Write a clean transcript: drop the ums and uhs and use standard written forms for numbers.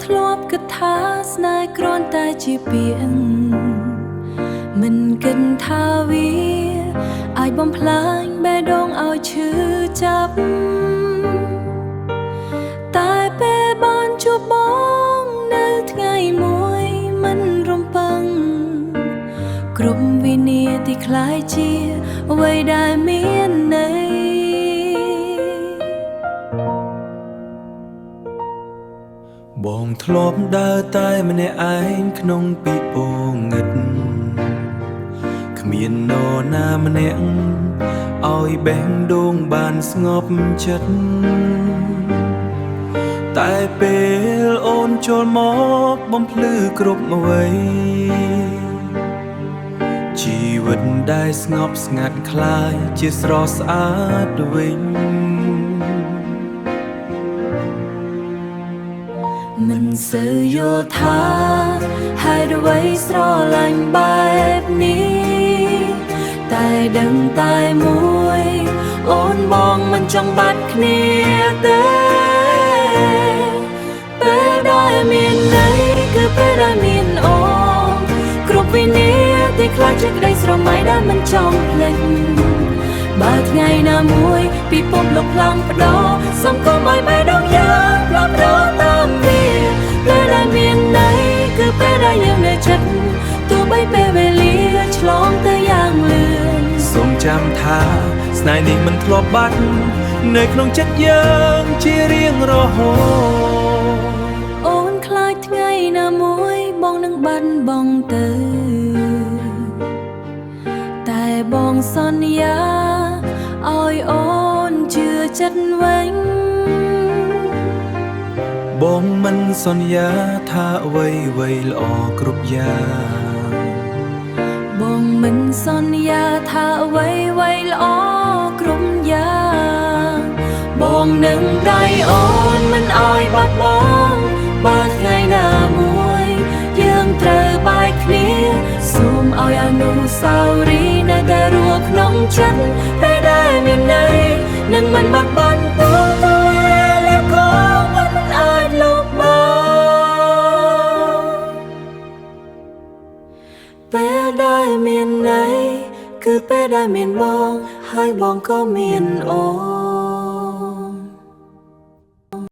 ធ្លាប់គិតថាស្នេហ៍គ្រាន់តែជាពាក្យមិនគិតថាវាអាចបំផ្លាញបេះដូងឲ្យឈឺចាប់តែពេលបានជួបបងនៅថ្ងៃមួយមិនរំពឹងគ្រប់វិនាទីคล้ายជាអ្វីដែលមានន័យបងធ្លាប់ដើរតែម្នាក់ឯងក្នុងពិភពងឹតគ្មាននរណាម្នាក់ឲ្យបេះដូងបានស្ងប់ចិត្តតែពេលអូនចូលមកបំភ្លឺគ្រប់អ្វីជីវិតដែលស្ងប់ស្ងាត់คล้ายជាស្រស់ស្អាតវិញមិនសូវយល់ថាហេតុអ្វីស្រឡាញ់បែបនេះតែដឹងតែមួយអូនបងមិនចង់បាត់គ្នាទេពេលដែលមានន័យគឺពេលដែលមានអូនគ្រប់វិនាទីខ្លាចជាក្តីស្រមៃដែលមិនចង់ភ្លេចបើថ្ងៃណាមួយពិភពលោកផ្លាំងប្ដូរសុំកុំឲ្យបេះដូងយើងផ្លាស់ប្ដូរតាមវាពេលដែលមានន័យគឺពេលដែលយើងនៅចិត្តទោះបីពេលវេលាឆ្លងទៅយ៉ាងលឿនសូមចាំថាស្នេហ៍នេះមិនធ្លាប់បាត់នៅក្នុងចិត្តយើងជារៀងរហូតអូនខ្លាចថ្ងៃណាមួយបងនឹងបាត់បង់ទៅតែបងសន្យាឲ្យអូនជឿចិត្តវិញបងមិនសន្យាថាអ្វីៗល្អគ្រប់យ៉ាងបងមិនសន្យាថាអ្វីៗល្អគ្រប់យ៉ាងបងនឹងដៃអូនមិនឲ្យបាត់បង់បើថ្ងៃណាមួយយើងត្រូវបែកគ្នាសូមឲ្យអនុស្សាវរីយ៍នៅតែរស់ក្នុងចិត្តពេលដែលមានន័យនឹងមិនបាត់បង់ទៅលាក៏មិនអាចលុបបានពេលដែលមានន័យគឺពេលដែលមានបងហើយបងក៏មានអូន